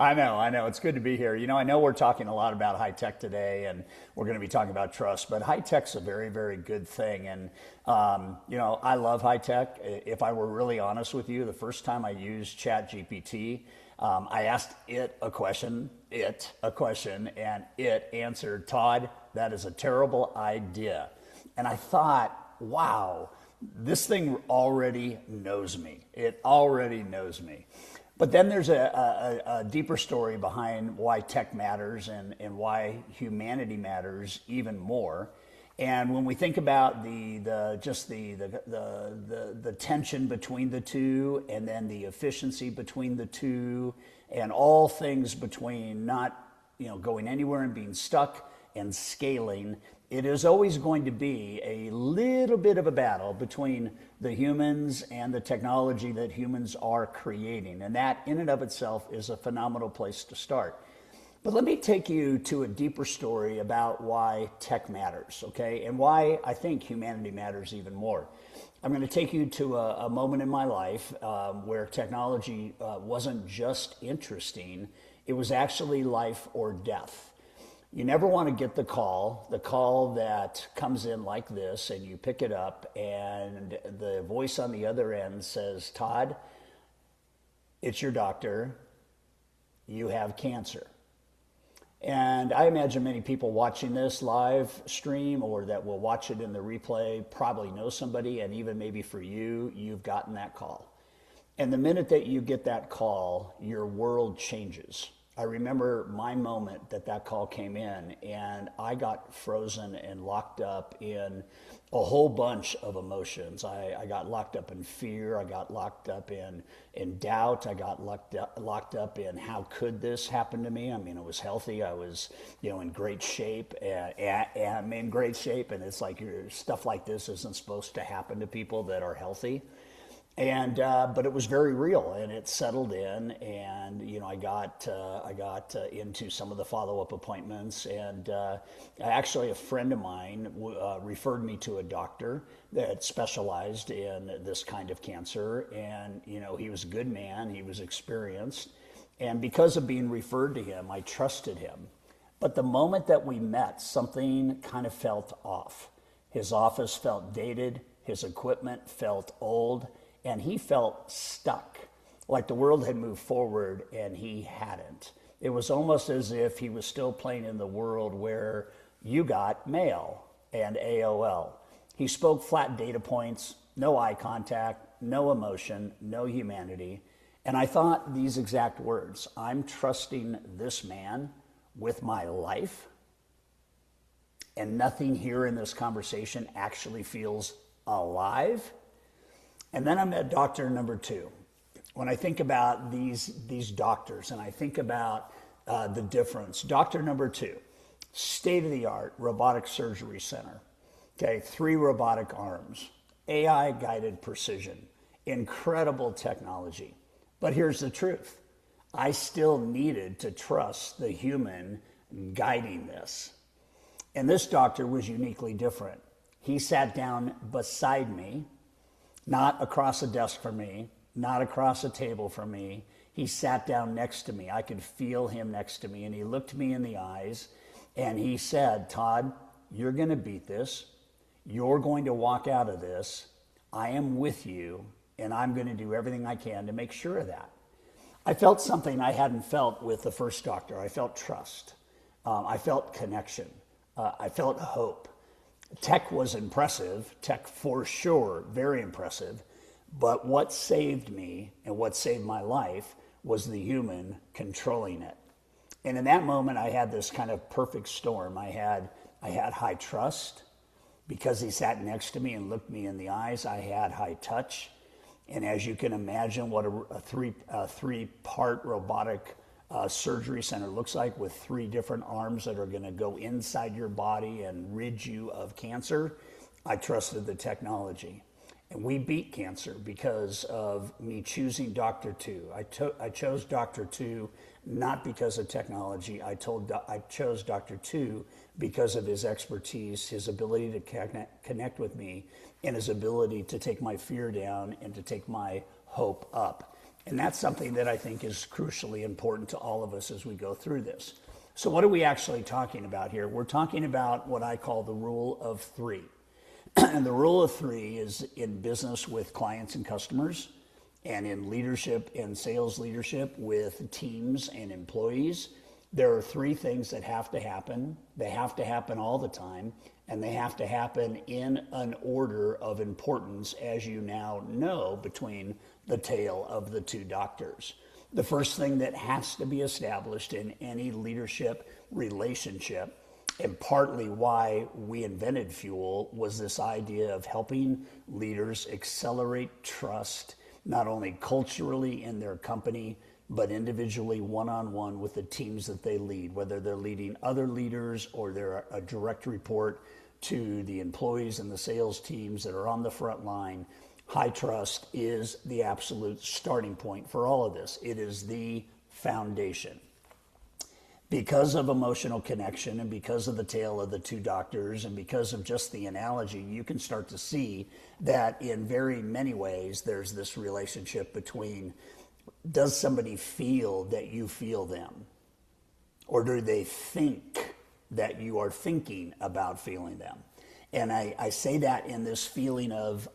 I know. It's good to be here. I know we're talking a lot about high tech today, and we're going to be talking about trust, but high tech's a very, very good thing. And, I love high tech. If I were really honest with you, the first time I used Chat GPT, I asked it a question, and it answered, Todd, that is a terrible idea. And I thought, wow, this thing already knows me. It already knows me. But then there's a deeper story behind why tech matters and why humanity matters even more. And when we think about the tension between the two, and then the efficiency between the two, and all things between not going anywhere and being stuck and scaling, it is always going to be a little bit of a battle between the humans and the technology that humans are creating. And that in and of itself is a phenomenal place to start. But let me take you to a deeper story about why tech matters, okay? And why I think humanity matters even more. I'm going to take you to a moment in my life where technology wasn't just interesting, it was actually life or death. You never want to get the call that comes in like this, and you pick it up, and the voice on the other end says, Todd, it's your doctor, you have cancer. And I imagine many people watching this live stream or that will watch it in the replay probably know somebody, and even maybe for you, you've gotten that call. And the minute that you get that call, your world changes. I remember my moment that call came in, and I got frozen and locked up in a whole bunch of emotions. I got locked up in fear. I got locked up in doubt. I got locked up in how could this happen to me? I mean, I was healthy. I was, in great shape, and I'm in great shape. And it's like stuff like this isn't supposed to happen to people that are healthy. And but it was very real, and it settled in, and I got into some of the follow-up appointments, and actually a friend of mine referred me to a doctor that specialized in this kind of cancer, and he was a good man, he was experienced, and because of being referred to him, I trusted him. But the moment that we met, something kind of felt off. His office felt dated, his equipment felt old, and he felt stuck, like the world had moved forward and he hadn't. It was almost as if he was still playing in the world where you got mail and AOL. He spoke flat data points, no eye contact, no emotion, no humanity. And I thought these exact words, I'm trusting this man with my life, and nothing here in this conversation actually feels alive. And then I'm at doctor number two. When I think about these doctors, and I think about the difference, doctor number two, state-of-the-art robotic surgery center, okay, 3 robotic arms, AI-guided precision, incredible technology. But here's the truth. I still needed to trust the human guiding this. And this doctor was uniquely different. He sat down beside me, not across a desk from me, not across a table from me. He sat down next to me. I could feel him next to me, and he looked me in the eyes, and he said, Todd, you're going to beat this. You're going to walk out of this. I am with you, and I'm going to do everything I can to make sure of that. I felt something I hadn't felt with the first doctor. I felt trust. I felt connection. I felt hope. Tech was impressive, tech for sure, very impressive, but what saved me and what saved my life was the human controlling it. And in that moment, I had this kind of perfect storm. I had high trust because he sat next to me and looked me in the eyes. I had high touch, and as you can imagine, what a three-part robotic surgery center looks like, with 3 different arms that are going to go inside your body and rid you of cancer. I trusted the technology. And we beat cancer because of me choosing Dr. Tu. I chose Dr. Tu not because of technology. I chose Dr. Tu because of his expertise, his ability to connect with me, and his ability to take my fear down and to take my hope up. And that's something that I think is crucially important to all of us as we go through this. So what are we actually talking about here? We're talking about what I call the rule of three. And the rule of three is in business with clients and customers, and in leadership and sales leadership with teams and employees. There are three things that have to happen. They have to happen all the time, and they have to happen in an order of importance, as you now know, between the tale of the two doctors. The first thing that has to be established in any leadership relationship, and partly why we invented Fuel, was this idea of helping leaders accelerate trust, not only culturally in their company, but individually one-on-one with the teams that they lead, whether they're leading other leaders or they're a direct report to the employees and the sales teams that are on the front line. High trust is the absolute starting point for all of this. It is the foundation. Because of emotional connection and because of the tale of the two doctors and because of just the analogy, you can start to see that in very many ways there's this relationship between, does somebody feel that you feel them? Or do they think that you are thinking about feeling them? And I say that in this feeling of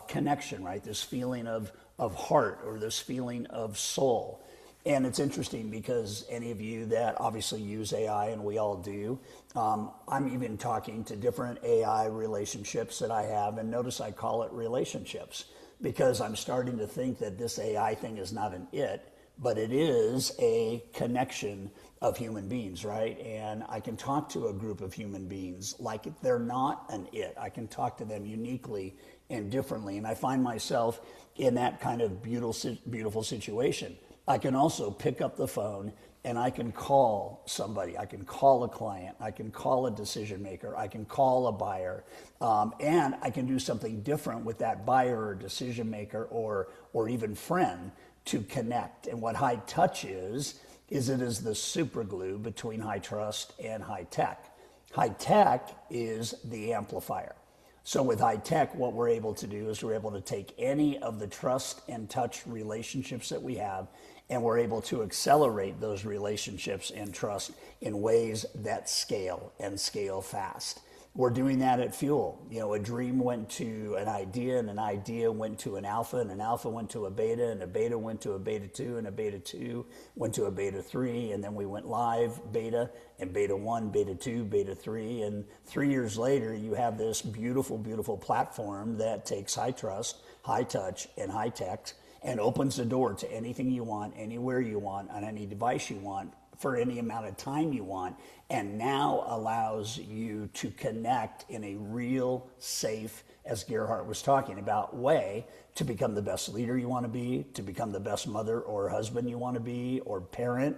connection, right? This feeling of heart, or this feeling of soul. And it's interesting because any of you that obviously use AI, and we all do, I'm even talking to different AI relationships that I have, and notice I call it relationships, because I'm starting to think that this AI thing is not an it, but it is a connection of human beings, right? And I can talk to a group of human beings like they're not an it. I can talk to them uniquely and differently, and I find myself in that kind of beautiful situation. I can also pick up the phone and I can call somebody. I can call a client. I can call a decision maker. I can call a buyer. And I can do something different with that buyer or decision maker or even friend to connect. And what high touch is it is the super glue between high trust and high tech. High tech is the amplifier. So with high tech, what we're able to do is we're able to take any of the trust and touch relationships that we have, and we're able to accelerate those relationships and trust in ways that scale and scale fast. We're doing that at Fuel. You know, a dream went to an idea, and an idea went to an alpha, and an alpha went to a beta, and a beta went to a beta 2, and a beta 2 went to a beta 3, and then we went live beta, and beta 1, beta 2, beta 3, and 3 years later you have this beautiful, beautiful platform that takes high trust, high touch, and high tech, and opens the door to anything you want, anywhere you want, on any device you want, for any amount of time you want, and now allows you to connect in a real, safe, as Gerhardt was talking about, way to become the best leader you want to be, to become the best mother or husband you want to be, or parent,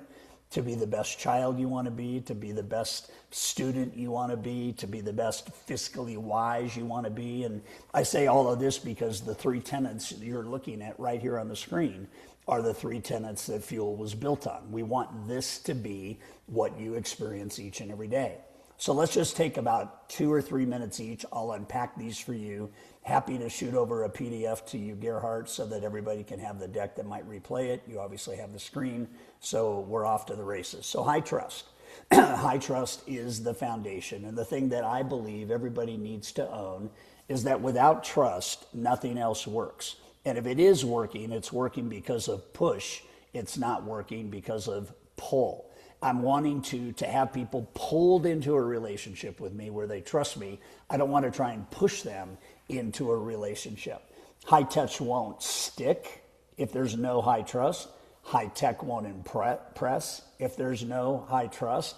to be the best child you want to be the best student you want to be the best fiscally wise you want to be. And I say all of this because the three tenets you're looking at right here on the screen are the three tenets that Fuel was built on. We want this to be what you experience each and every day. So let's just take about 2 or 3 minutes each. I'll unpack these for you. Happy to shoot over a PDF to you, Gerhardt, so that everybody can have the deck that might replay it. You obviously have the screen, so we're off to the races. So high trust. High trust is the foundation. And the thing that I believe everybody needs to own is that without trust, nothing else works. And if it is working, it's working because of push. It's not working because of pull. I'm wanting to have people pulled into a relationship with me where they trust me. I don't want to try and push them into a relationship. High touch won't stick if there's no high trust. High tech won't impress if there's no high trust.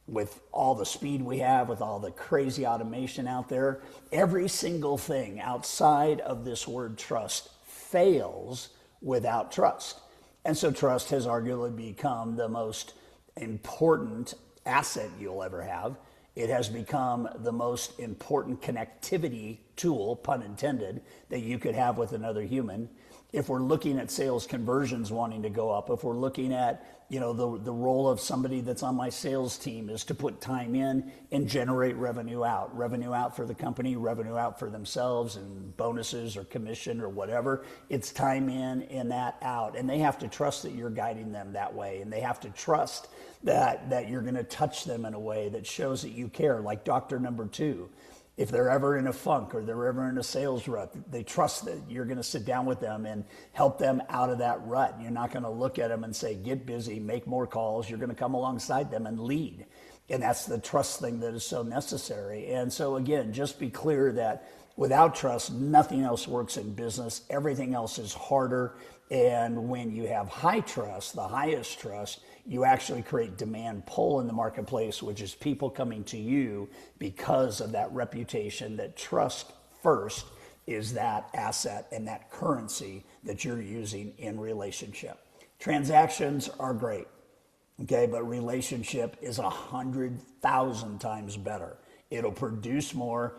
With all the speed we have, with all the crazy automation out there, every single thing outside of this word trust fails without trust. And so trust has arguably become the most important asset you'll ever have. It has become the most important connectivity tool, pun intended, that you could have with another human. If we're looking at sales conversions wanting to go up, if we're looking at, the role of somebody that's on my sales team is to put time in and generate revenue out for the company, revenue out for themselves and bonuses or commission or whatever. It's time in and that out. And they have to trust that you're guiding them that way. And they have to trust that you're going to touch them in a way that shows that you care, like doctor number 2. If they're ever in a funk or they're ever in a sales rut, they trust that you're going to sit down with them and help them out of that rut. You're not going to look at them and say, get busy, make more calls. You're going to come alongside them and lead. And that's the trust thing that is so necessary. And so again, just be clear that without trust, nothing else works in business. Everything else is harder. And when you have high trust, the highest trust, you actually create demand pull in the marketplace, which is people coming to you because of that reputation. That trust first is that asset and that currency that you're using in relationship. Transactions are great, okay, but relationship is 100,000 times better. It'll produce more,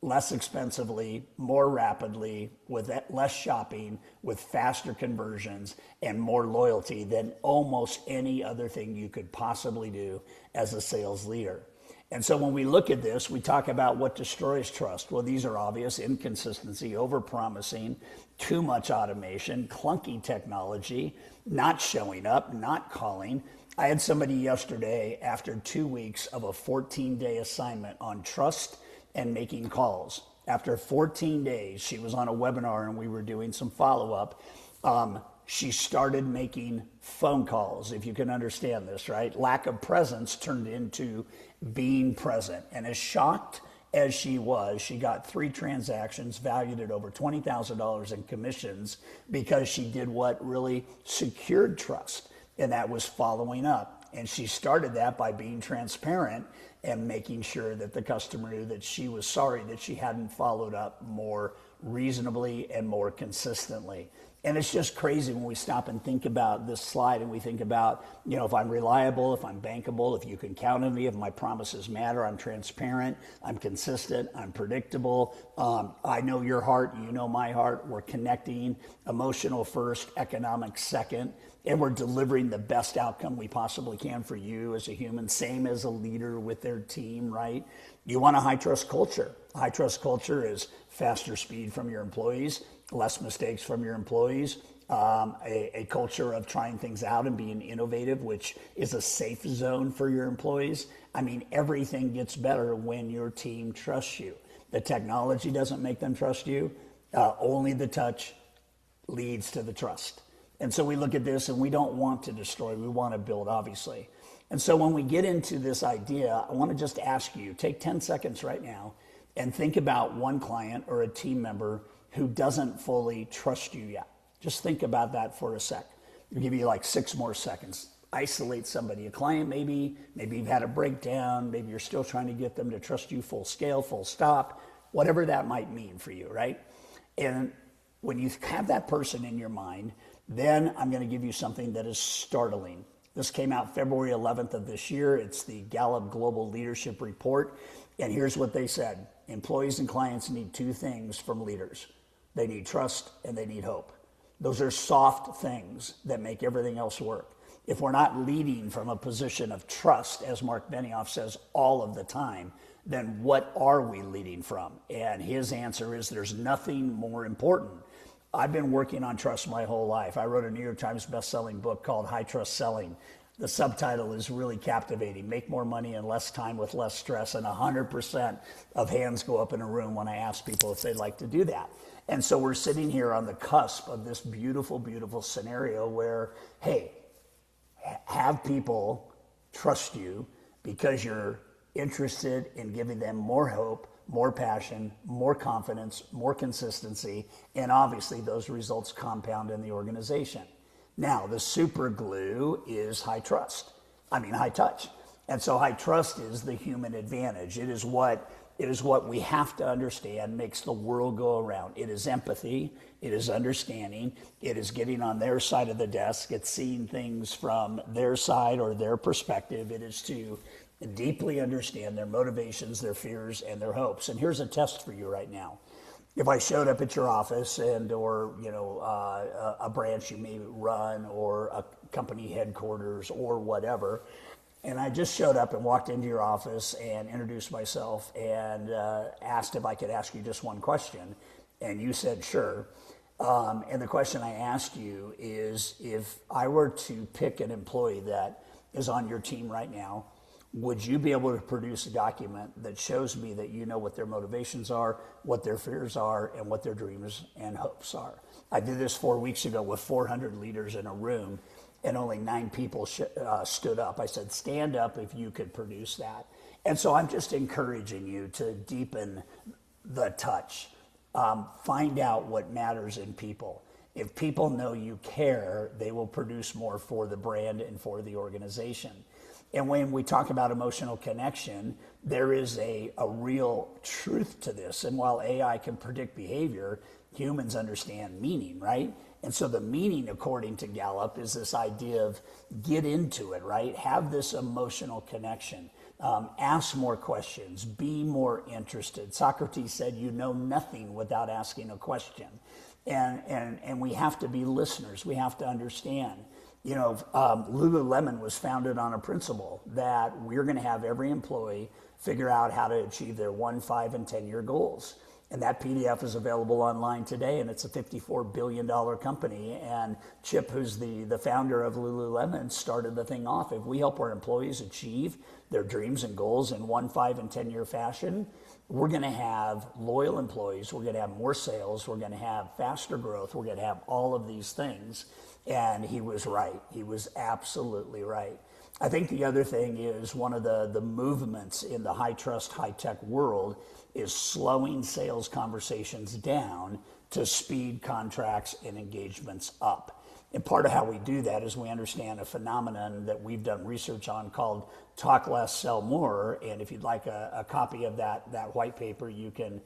less expensively, more rapidly, with less shopping, with faster conversions, and more loyalty than almost any other thing you could possibly do as a sales leader. And so when we look at this, we talk about what destroys trust. Well, these are obvious: inconsistency, overpromising, too much automation, clunky technology, not showing up, not calling. I had somebody yesterday, after 2 weeks of a 14-day assignment on trust and making calls. After 14 days, she was on a webinar and we were doing some follow-up. She started making phone calls, if you can understand this, right? Lack of presence turned into being present. And as shocked as she was, she got 3 transactions valued at over $20,000 in commissions because she did what really secured trust, and that was following up. And she started that by being transparent and making sure that the customer knew that she was sorry that she hadn't followed up more reasonably and more consistently. And it's just crazy when we stop and think about this slide and we think about, if I'm reliable, if I'm bankable, if you can count on me, if my promises matter, I'm transparent, I'm consistent, I'm predictable. I know your heart, you know my heart. We're connecting, emotional first, economic second, and we're delivering the best outcome we possibly can for you as a human, same as a leader with their team, right? You want a high trust culture. High trust culture is faster speed from your employees, less mistakes from your employees, a culture of trying things out and being innovative, which is a safe zone for your employees. I mean, everything gets better when your team trusts you. The technology doesn't make them trust you. Only the touch leads to the trust. And so we look at this and we don't want to destroy, we want to build, obviously. And so when we get into this idea, I want to just ask you, take 10 seconds right now and think about one client or a team member who doesn't fully trust you yet. Just think about that for a sec. I'll give you like 6 more seconds. Isolate somebody, a client maybe you've had a breakdown, maybe you're still trying to get them to trust you full scale, full stop, whatever that might mean for you, right? And when you have that person in your mind, then I'm going to give you something that is startling. This came out February 11th of this year. It's the Gallup Global Leadership Report. And here's what they said. Employees and clients need 2 things from leaders. They need trust and they need hope. Those are soft things that make everything else work. If we're not leading from a position of trust, as Mark Benioff says all of the time, then what are we leading from? And his answer is there's nothing more important. I've been working on trust my whole life. I wrote a New York Times bestselling book called High Trust Selling. The subtitle is really captivating. Make more money in less time with less stress. And 100% of hands go up in a room when I ask people if they'd like to do that. And so we're sitting here on the cusp of this beautiful, beautiful scenario where, hey, have people trust you because you're interested in giving them more hope, more passion, more confidence, more consistency, and obviously those results compound in the organization. Now, the super glue is high touch. And so high trust is the human advantage. It is what we have to understand makes the world go around. It is empathy, it is understanding, it is getting on their side of the desk, it's seeing things from their side or their perspective. It is to deeply understand their motivations, their fears, and their hopes. And here's a test for you right now. if I showed up at your office and or a branch you may run or a company headquarters or whatever, and I just showed up and walked into your office and introduced myself and asked if I could ask you just one question, and you said sure. And the question I asked you is, if I were to pick an employee that is on your team right now, would you be able to produce a document that shows me that you know what their motivations are, what their fears are, and what their dreams and hopes are? I did this 4 weeks ago with 400 leaders in a room, and only 9 people stood up. I said, stand up if you could produce that. And so I'm just encouraging you to deepen the touch. Find out what matters in people. If people know you care, they will produce more for the brand and for the organization. And when we talk about emotional connection, there is a real truth to this. And while AI can predict behavior, humans understand meaning, right? And so the meaning, according to Gallup, is this idea of get into it, right? Have this emotional connection. Ask more questions. Be more interested. Socrates said, you know nothing without asking a question. And we have to be listeners. We have to understand. Lululemon was founded on a principle that we're going to have every employee figure out how to achieve their 1, 5, and 10-year goals. And that PDF is available online today, and it's a $54 billion company. And Chip, who's the founder of Lululemon, started the thing off. If we help our employees achieve their dreams and goals in 1, 5, and 10-year fashion, we're going to have loyal employees, we're going to have more sales, we're going to have faster growth, we're going to have all of these things. And he was right. He was absolutely right. I think the other thing is one of the movements in the high trust, high tech world is slowing sales conversations down to speed contracts and engagements up. And part of how we do that is we understand a phenomenon that we've done research on called talk less, sell more. And if you'd like a copy of that white paper, you can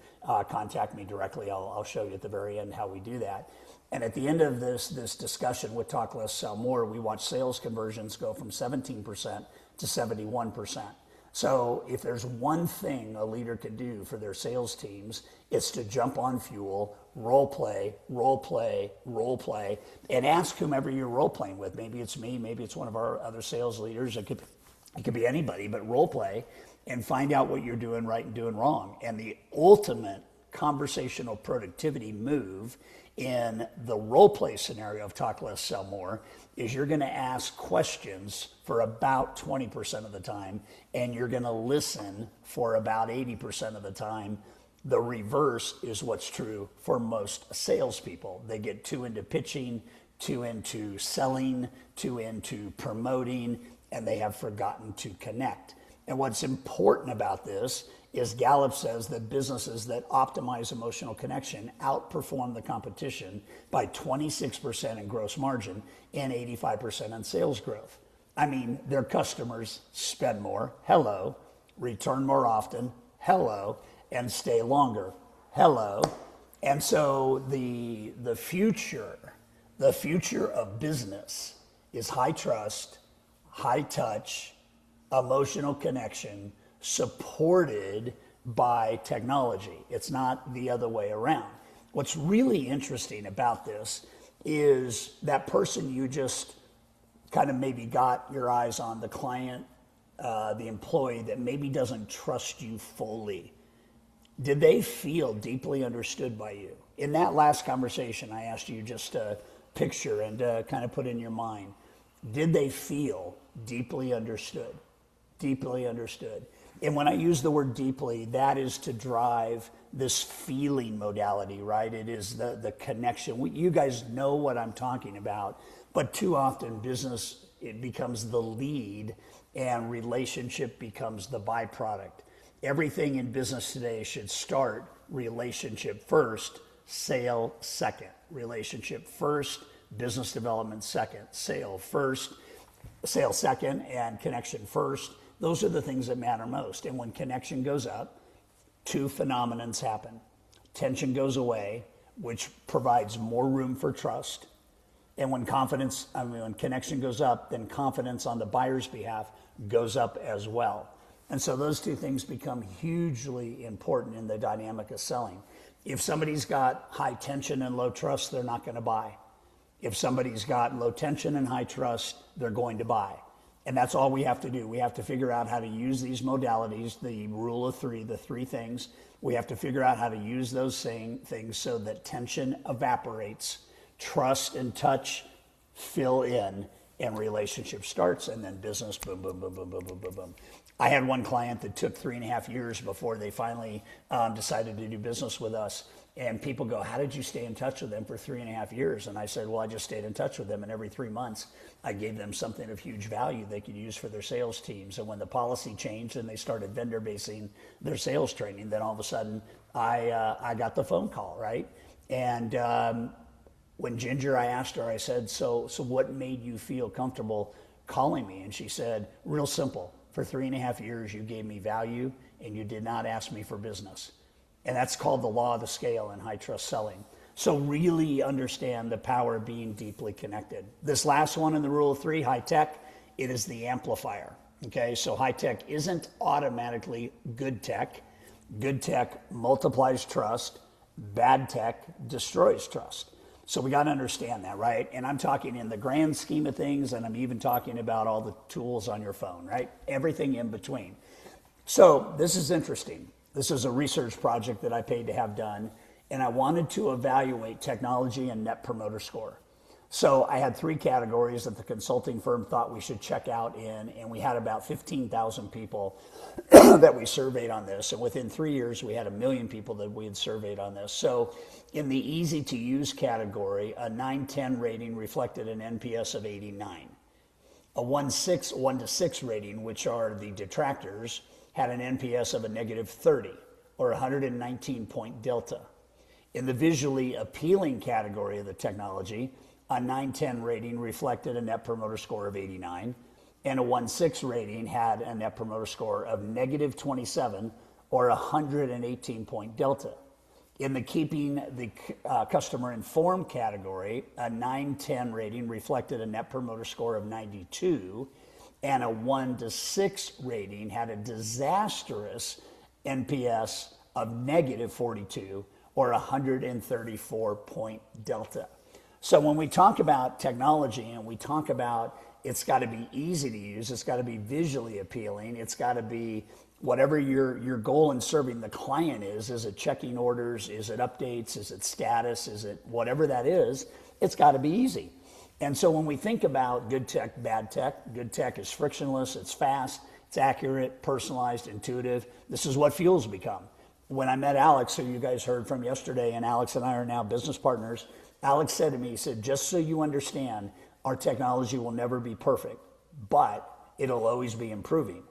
contact me directly. I'll show you at the very end how we do that. And at the end of this discussion with talk less, sell more, we watch sales conversions go from 17% to 71%. So if there's one thing a leader can do for their sales teams, it's to jump on fuel, role play, and ask whomever you're role playing with. Maybe it's me, maybe it's one of our other sales leaders. It could be anybody, but role play and find out what you're doing right and doing wrong. And the ultimate conversational productivity move in the role play scenario of talk less, sell more is you're going to ask questions for about 20% of the time, and you're going to listen for about 80% of the time. The reverse is what's true for most salespeople. They get too into pitching, too into selling, too into promoting, and they have forgotten to connect. And what's important about this is Gallup says that businesses that optimize emotional connection outperform the competition by 26% in gross margin and 85% in sales growth. I mean, their customers spend more, hello, return more often, hello, and stay longer, hello. And so the future of business is high trust, high touch, emotional connection, supported by technology. It's not the other way around. What's really interesting about this is that person you just kind of maybe got your eyes on, the client, the employee that maybe doesn't trust you fully. Did they feel deeply understood by you? In that last conversation, I asked you just to picture and kind of put in your mind, did they feel deeply understood? Deeply understood. And when I use the word deeply, that is to drive this feeling modality, right? It is the connection. You guys know what I'm talking about, but too often business, it becomes the lead and relationship becomes the byproduct. Everything in business today should start relationship first, sale second. Relationship first, business development second. Sale first, sale second, and connection first. Those are the things that matter most. And when connection goes up, two phenomenons happen. Tension goes away, which provides more room for trust. And when connection goes up, then confidence on the buyer's behalf goes up as well. And so those two things become hugely important in the dynamic of selling. If somebody's got high tension and low trust, they're not going to buy. If somebody's got low tension and high trust, they're going to buy. And that's all we have to do. We have to figure out how to use these modalities, the rule of three, the three things. We have to figure out how to use those things so that tension evaporates, trust and touch fill in, and relationship starts, and then business, boom, boom, boom, boom, boom, boom, boom, boom. I had one client that took 3.5 years before they finally decided to do business with us. And people go, how did you stay in touch with them for 3.5 years? And I said, well, I just stayed in touch with them. And every 3 months, I gave them something of huge value they could use for their sales teams. And when the policy changed and they started vendor basing their sales training, then all of a sudden I got the phone call, right? And when Ginger, I asked her, I said, so what made you feel comfortable calling me? And she said, real simple. For 3.5 years, you gave me value and you did not ask me for business. And that's called the law of the scale in high trust selling. So really understand the power of being deeply connected. This last one in the rule of three, high tech, it is the amplifier. Okay, so high tech isn't automatically good tech. Good tech multiplies trust. Bad tech destroys trust. So we got to understand that, right? And I'm talking in the grand scheme of things, and I'm even talking about all the tools on your phone, right? Everything in between. So this is interesting. This is a research project that I paid to have done, and I wanted to evaluate technology and net promoter score. So I had 3 categories that the consulting firm thought we should check out in, and we had about 15,000 people that we surveyed on this. And within 3 years, we had 1 million people that we had surveyed on this. So in the easy to use category, a 9-10 rating reflected an NPS of 89. A 1 to 6 rating, which are the detractors, had an NPS of a negative 30 or 119 point delta. In the visually appealing category of the technology, a 9-10 rating reflected a net promoter score of 89, and a 1-6 rating had a net promoter score of negative 27 or 118 point delta. In the keeping the customer informed category, a 9-10 rating reflected a net promoter score of 92, and a 1 to 6 rating had a disastrous NPS of negative 42 or 134 point delta. So when we talk about technology and we talk about it's got to be easy to use, it's got to be visually appealing, it's got to be whatever your goal in serving the client is it checking orders, is it updates, is it status, is it whatever that is, it's got to be easy. And so when we think about good tech, bad tech, good tech is frictionless, it's fast, it's accurate, personalized, intuitive. This is what Fuel's become. When I met Alex, who you guys heard from yesterday, and Alex and I are now business partners, Alex said to me, he said, just so you understand, our technology will never be perfect, but it'll always be improving.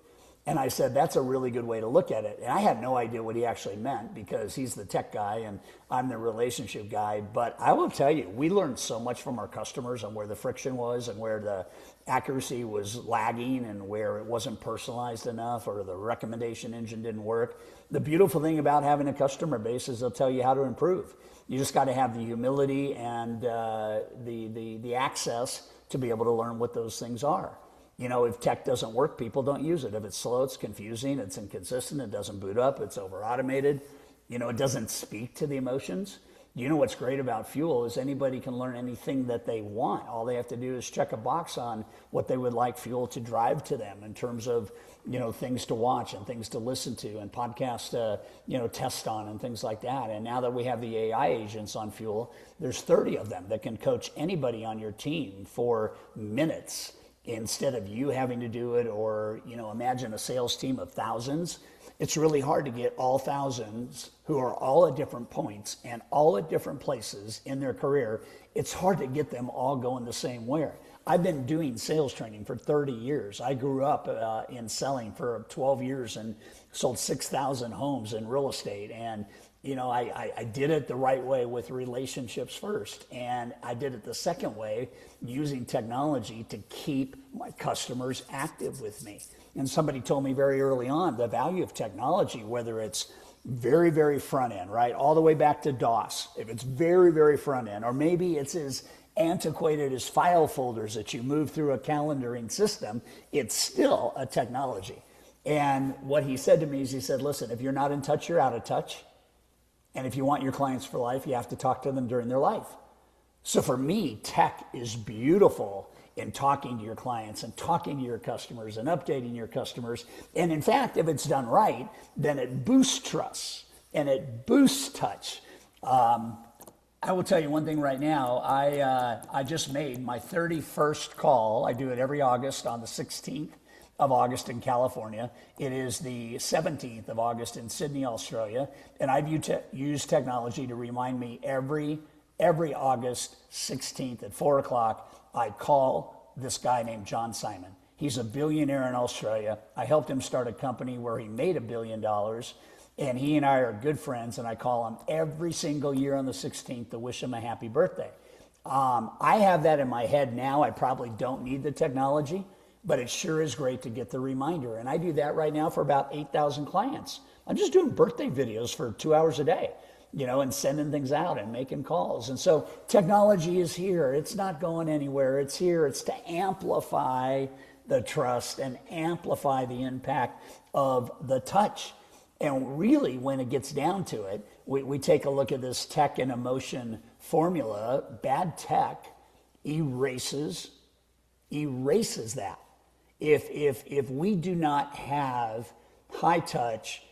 And I said, that's a really good way to look at it. And I had no idea what he actually meant because he's the tech guy and I'm the relationship guy. But I will tell you, we learned so much from our customers on where the friction was and where the accuracy was lagging and where it wasn't personalized enough or the recommendation engine didn't work. The beautiful thing about having a customer base is they'll tell you how to improve. You just got to have the humility and the access to be able to learn what those things are. You know, if tech doesn't work, people don't use it. If it's slow, it's confusing, it's inconsistent, it doesn't boot up, it's over-automated, you know, it doesn't speak to the emotions. You know what's great about Fuel is anybody can learn anything that they want. All they have to do is check a box on what they would like Fuel to drive to them in terms of, you know, things to watch and things to listen to and podcasts to, you know, test on and things like that. And now that we have the AI agents on Fuel, there's 30 of them that can coach anybody on your team for minutes instead of you having to do it. Or, you know, imagine a sales team of thousands. It's really hard to get all thousands who are all at different points and all at different places in their career. It's hard to get them all going the same way. I've been doing sales training for 30 years. I grew up in selling for 12 years and sold 6,000 homes in real estate. And, you know, I did it the right way with relationships first. And I did it the second way using technology to keep my customers active with me. And somebody told me very early on the value of technology, whether it's very, very front end, right? All the way back to DOS. If it's very, very front end, or maybe it's as antiquated as file folders that you move through a calendaring system, it's still a technology. And what he said to me is he said, listen, if you're not in touch, you're out of touch. And if you want your clients for life, you have to talk to them during their life. So for me, tech is beautiful in talking to your clients and talking to your customers and updating your customers. And in fact, if it's done right, then it boosts trust and it boosts touch. I will tell you one thing right now. I just made my 31st call. I do it every August on the 16th of August in California. It is the 17th of August in Sydney, Australia. And I've used technology to remind me every August 16th at 4 o'clock, I call this guy named John Simon. He's a billionaire in Australia. I helped him start a company where he made $1 billion. And he and I are good friends, and I call him every single year on the 16th to wish him a happy birthday. I have that in my head now. I probably don't need the technology, but it sure is great to get the reminder. And I do that right now for about 8,000 clients. I'm just doing birthday videos for 2 hours a day, and sending things out and making calls. And so technology is here. It's not going anywhere. It's here. It's to amplify the trust and amplify the impact of the touch. And really, when it gets down to it, we take a look at this tech and emotion formula. Bad tech erases that. If we do not have high touch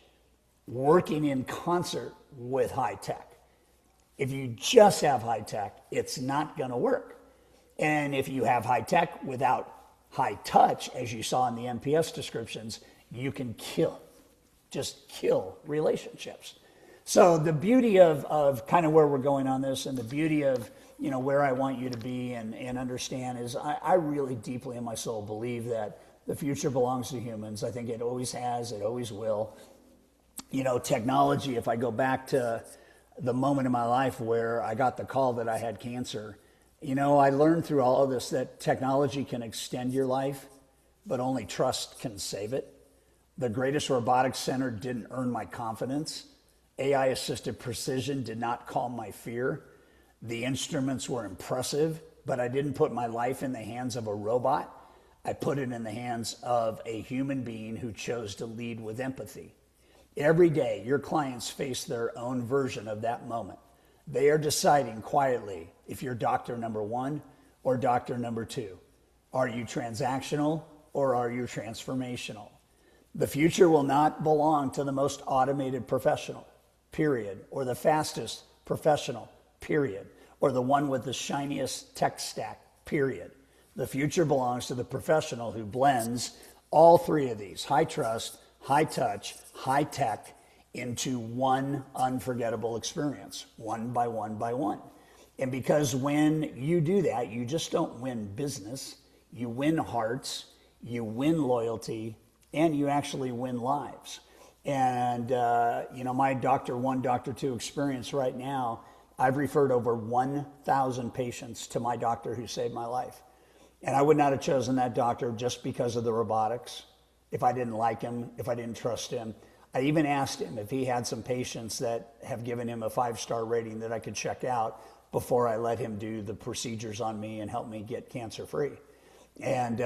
working in concert with high tech, if you just have high tech, it's not going to work. And if you have high tech without high touch, as you saw in the NPS descriptions, you can just kill relationships. So the beauty of kind of where we're going on this, and the beauty of where I want you to be and understand is I really deeply in my soul believe that the future belongs to humans. I think it always has, it always will. Technology, if I go back to the moment in my life where I got the call that I had cancer, I learned through all of this that technology can extend your life, but only trust can save it. The greatest robotics center didn't earn my confidence. AI-assisted precision did not calm my fear. The instruments were impressive, but I didn't put my life in the hands of a robot. I put it in the hands of a human being who chose to lead with empathy. Every day, your clients face their own version of that moment. They are deciding quietly if you're doctor number 1 or doctor number 2. Are you transactional or are you transformational? The future will not belong to the most automated professional, period, or the fastest professional, period, or the one with the shiniest tech stack, period. The future belongs to the professional who blends all three of these, high trust, high touch, high tech, into one unforgettable experience, one by one by one. And because when you do that, you just don't win business, you win hearts, you win loyalty, and you actually win lives. And, my Doctor 1, Doctor 2 experience right now, I've referred over 1,000 patients to my doctor who saved my life. And I would not have chosen that doctor just because of the robotics, if I didn't like him, if I didn't trust him. I even asked him if he had some patients that have given him a 5-star rating that I could check out before I let him do the procedures on me and help me get cancer free. And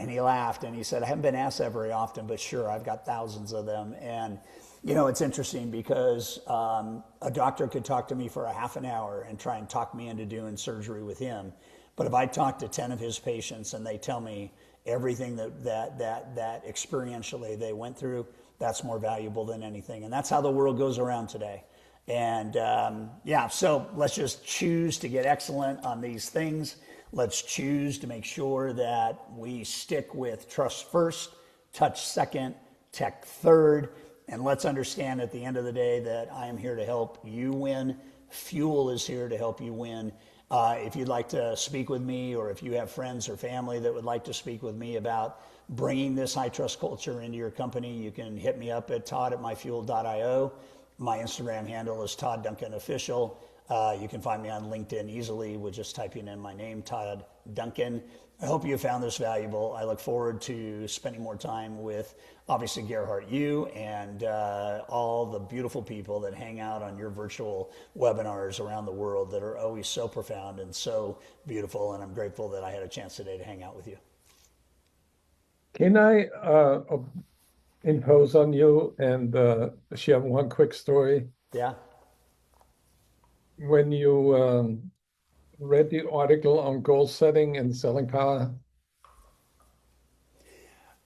he laughed and he said, I haven't been asked that very often, but sure, I've got thousands of them. And, it's interesting because a doctor could talk to me for a half an hour and try and talk me into doing surgery with him. But if I talk to 10 of his patients and they tell me everything that experientially they went through, that's more valuable than anything. And that's how the world goes around today. And so let's just choose to get excellent on these things. Let's choose to make sure that we stick with trust first, touch second, tech third. And let's understand at the end of the day that I am here to help you win. Fuel is here to help you win. If you'd like to speak with me, or if you have friends or family that would like to speak with me about bringing this high trust culture into your company, you can hit me up at todd@myfuel.io. My Instagram handle is Todd Duncan Official. You can find me on LinkedIn easily with just typing in my name, Todd Duncan. I hope you found this valuable. I look forward to spending more time with, obviously, Gerhardt, you, and all the beautiful people that hang out on your virtual webinars around the world that are always so profound and so beautiful. And I'm grateful that I had a chance today to hang out with you. Can I impose on you and share one quick story? Yeah. when you read the article on goal setting and selling power?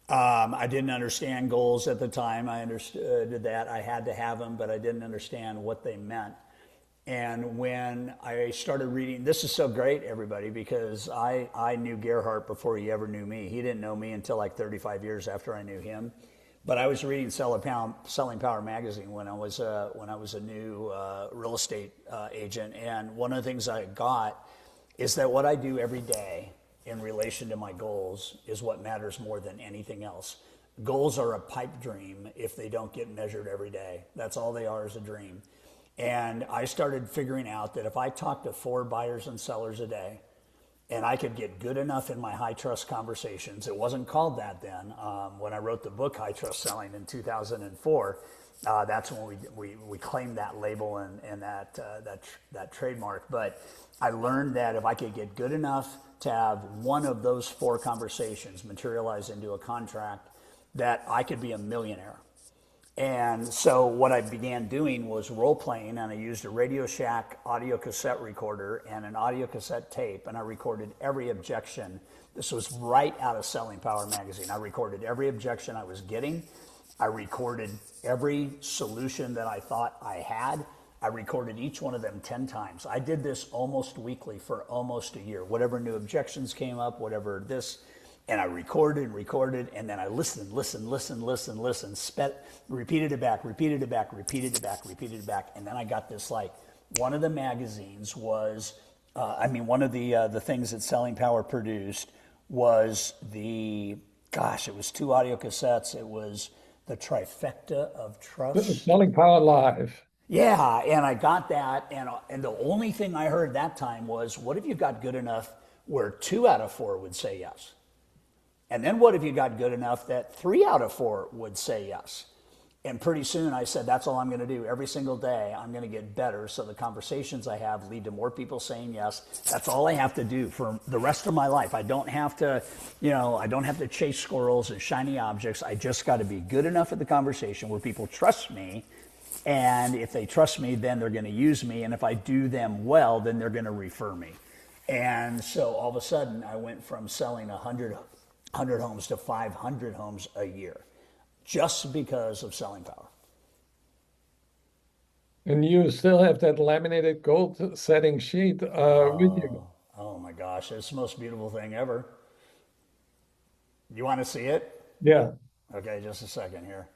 I didn't understand goals at the time. I understood that I had to have them, but I didn't understand what they meant. And when I started reading, this is so great, everybody, because I knew Gerhardt before he ever knew me. He didn't know me until like 35 years after I knew him. But I was reading Selling Power magazine when I was a new real estate agent, and one of the things I got is that what I do every day in relation to my goals is what matters more than anything else. Goals are a pipe dream if they don't get measured every day. That's all they are, is a dream. And I started figuring out that if I talked to 4 buyers and sellers a day, and I could get good enough in my high trust conversations. It wasn't called that then. When I wrote the book High Trust Selling in 2004, that's when we claimed that label and that trademark. But I learned that if I could get good enough to have one of those 4 conversations materialize into a contract, that I could be a millionaire. And so what I began doing was role playing, and I used a Radio Shack audio cassette recorder and an audio cassette tape, and I recorded every objection. This was right out of Selling Power magazine. I recorded every objection I was getting. I recorded every solution that I thought I had. I recorded each one of them 10 times. I did this almost weekly for almost a year. Whatever new objections came up, whatever this, and I recorded and recorded, and then I listened, repeated it back, and then I got this, like, one of the magazines was, one of the things that Selling Power produced was it was 2 audio cassettes. It was the trifecta of trust. Selling Power Live. Yeah, and I got that, and the only thing I heard that time was, what if you got good enough where 2 out of 4 would say yes? And then what if you got good enough that 3 out of 4 would say yes? And pretty soon I said, that's all I'm going to do. Every single day I'm going to get better, so the conversations I have lead to more people saying yes. That's all I have to do for the rest of my life. I don't have to, I don't have to chase squirrels and shiny objects. I just got to be good enough at the conversation where people trust me. And if they trust me, then they're going to use me. And if I do them well, then they're going to refer me. And so all of a sudden I went from selling 100 homes to 500 homes a year, just because of Selling Power. And you still have that laminated goal setting sheet with you. Oh my gosh, it's the most beautiful thing ever. You want to see it? Yeah. Okay, just a second here.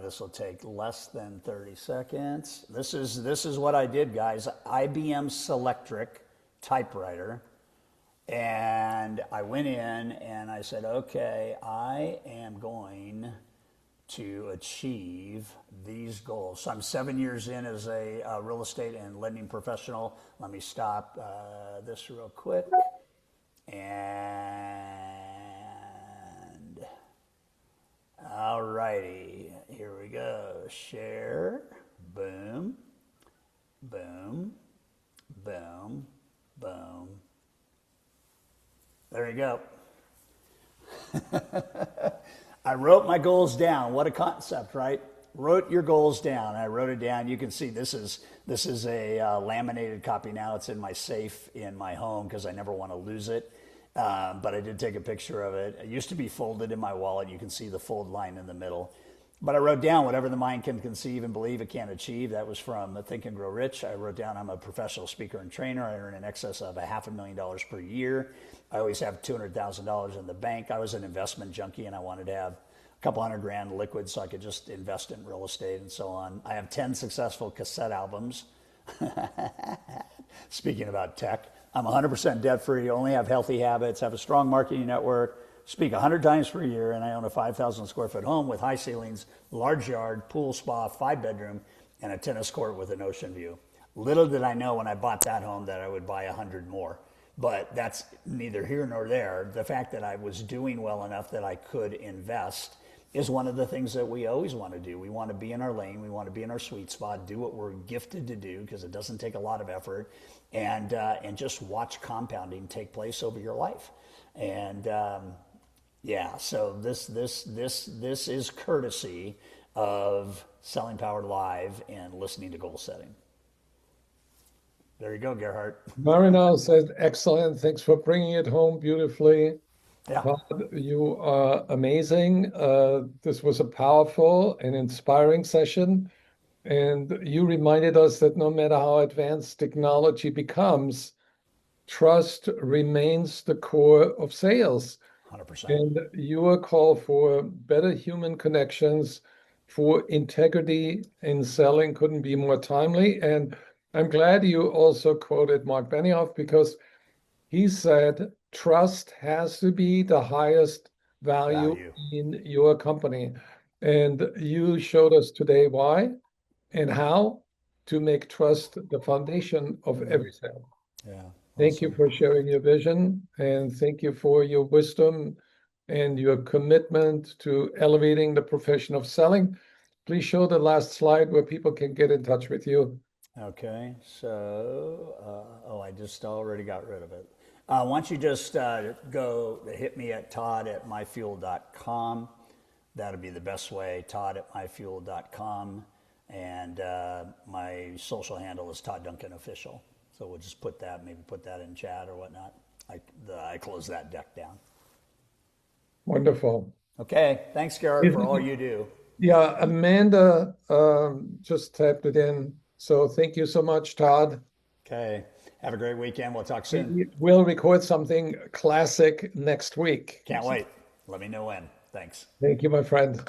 This will take less than 30 seconds. This is what I did, guys. IBM Selectric typewriter. And I went in and I said, okay, I am going to achieve these goals. So I'm 7 years in as a real estate and lending professional. Let me stop this real quick. And all righty, here we go. Share, boom, boom, boom, boom. There you go. I wrote my goals down. What a concept, right? Wrote your goals down. I wrote it down. You can see this is a laminated copy now. It's in my safe in my home because I never want to lose it. But I did take a picture of it. It used to be folded in my wallet. You can see the fold line in the middle. But I wrote down whatever the mind can conceive and believe it can achieve. That was from Think and Grow Rich. I wrote down I'm a professional speaker and trainer. I earn in excess of $500,000 per year. I always have $200,000 in the bank. I was an investment junkie and I wanted to have a couple $100,000 liquid so I could just invest in real estate and so on. I have 10 successful cassette albums. Speaking about tech, I'm 100% debt free, only have healthy habits, have a strong marketing network, speak 100 times per year, and I own a 5,000 square foot home with high ceilings, large yard, pool, spa, 5-bedroom, and a tennis court with an ocean view. Little did I know when I bought that home that I would buy 100 more. But that's neither here nor there. The fact that I was doing well enough that I could invest is one of the things that we always want to do. We want to be in our lane. We want to be in our sweet spot, do what we're gifted to do because it doesn't take a lot of effort, and just watch compounding take place over your life. And so this is courtesy of Selling Power Live and listening to goal setting. There you go, Gerhard. Marino said, excellent. Thanks for bringing it home beautifully. Yeah. Todd, you are amazing. This was a powerful and inspiring session. And you reminded us that no matter how advanced technology becomes, trust remains the core of sales. 100%. And your call for better human connections, for integrity in selling couldn't be more timely. And I'm glad you also quoted Mark Benioff because he said trust has to be the highest value Value. in your company. And you showed us today why and how to make trust the foundation of every sale. Yeah. Thank you Awesome. for sharing your vision and thank you for your wisdom and your commitment to elevating the profession of selling. Please show the last slide where people can get in touch with you. Okay, so, oh, I just already got rid of it. Why don't you just go hit me at todd@myfuel.com. That'll be the best way, todd@myfuel.com. And my social handle is Todd Duncan Official. So we'll just put that, maybe put that in chat or whatnot. I close that deck down. Wonderful. Okay, thanks, Garrett, for all you do. Yeah, Amanda just tapped it in. So thank you so much, Todd. Okay, have a great weekend. We'll talk soon. We'll record something classic next week. Can't wait. Let me know when. Thanks. Thank you, my friend.